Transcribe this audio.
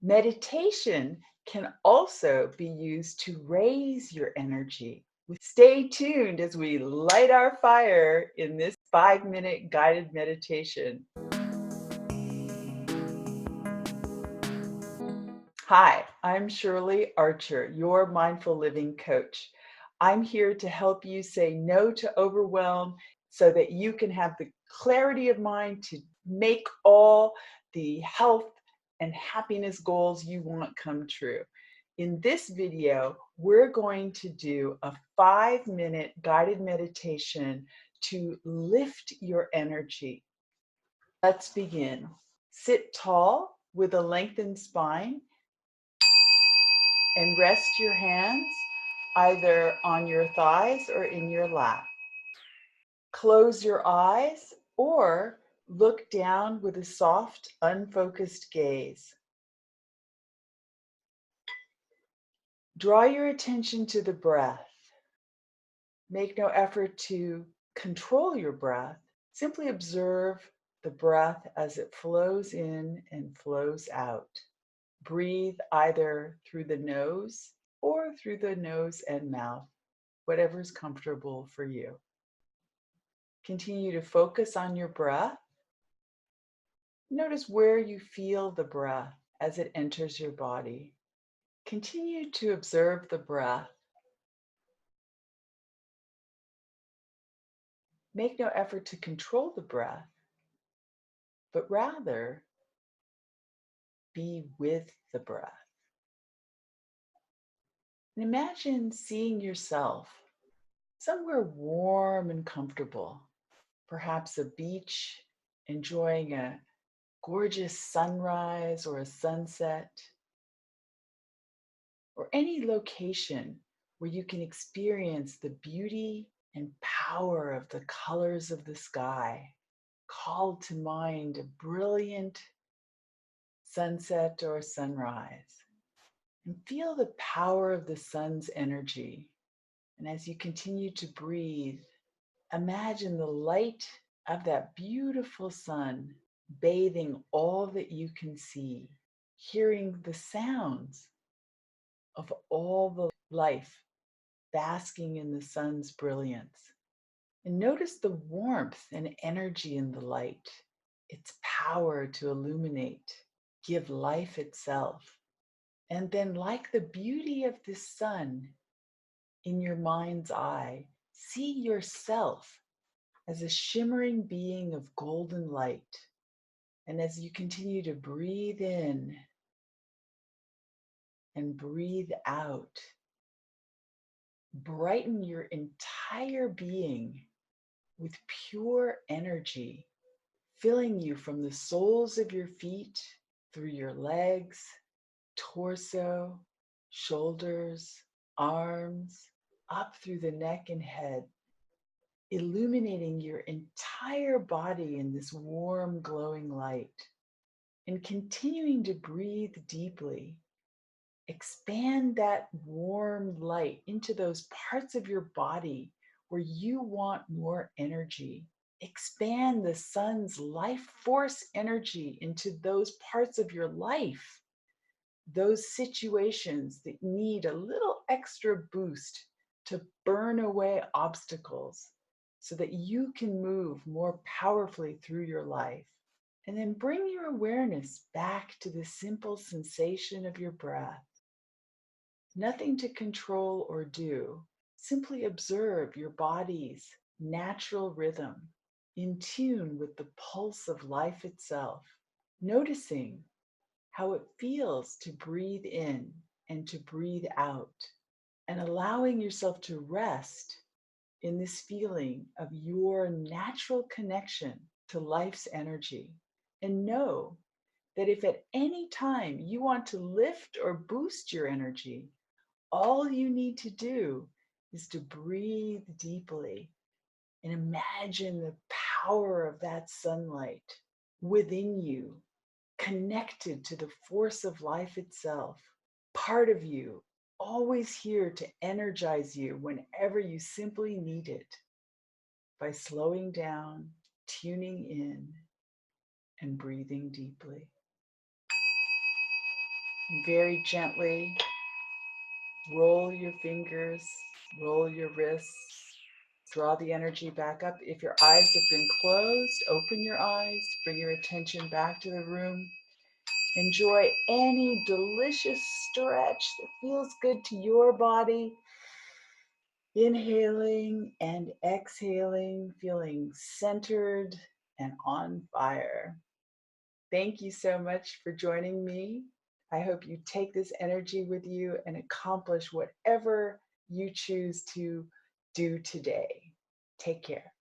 Meditation can also be used to raise your energy. Stay tuned as we light our fire in this 5-minute guided meditation. Hi, I'm Shirley Archer, your mindful living coach. I'm here to help you say no to overwhelm so that you can have the clarity of mind to make all the health and happiness goals you want come true. In this video, we're going to do a 5-minute guided meditation to lift your energy. Let's begin. Sit tall with a lengthened spine and rest your hands either on your thighs or in your lap. Close your eyes or look down with a soft, unfocused gaze. Draw your attention to the breath. Make no effort to control your breath. Simply observe the breath as it flows in and flows out. Breathe either through the nose or through the nose and mouth, whatever's comfortable for you. Continue to focus on your breath. Notice where you feel the breath as it enters your body. Continue to observe the breath. Make no effort to control the breath, but rather be with the breath. And imagine seeing yourself somewhere warm and comfortable, perhaps a beach, enjoying a gorgeous sunrise or a sunset, or any location where you can experience the beauty and power of the colors of the sky. Call to mind a brilliant sunset or sunrise, and feel the power of the sun's energy. And as you continue to breathe, imagine the light of that beautiful sun bathing all that you can see, hearing the sounds of all the life basking in the sun's brilliance. And notice the warmth and energy in the light, its power to illuminate, give life itself. And then, like the beauty of the sun in your mind's eye, see yourself as a shimmering being of golden light. And as you continue to breathe in and breathe out, brighten your entire being with pure energy, filling you from the soles of your feet, through your legs, torso, shoulders, arms, up through the neck and head, illuminating your entire body in this warm, glowing light. And continuing to breathe deeply, expand that warm light into those parts of your body where you want more energy. Expand the sun's life force energy into those parts of your life, those situations that need a little extra boost to burn away obstacles so that you can move more powerfully through your life. And then bring your awareness back to the simple sensation of your breath. Nothing to control or do. Simply observe your body's natural rhythm, in tune with the pulse of life itself, noticing how it feels to breathe in and to breathe out, and allowing yourself to rest in this feeling of your natural connection to life's energy. And know that if at any time you want to lift or boost your energy, all you need to do is to breathe deeply and imagine the power of that sunlight within you, connected to the force of life itself, part of you, always here to energize you whenever you simply need it, by slowing down, tuning in, and breathing deeply. Very gently roll your fingers, roll your wrists, draw the energy back up. If your eyes have been closed, open your eyes, bring your attention back to the room. Enjoy any delicious stretch that feels good to your body. Inhaling and exhaling, feeling centered and on fire. Thank you so much for joining me. I hope you take this energy with you and accomplish whatever you choose to do today. Take care.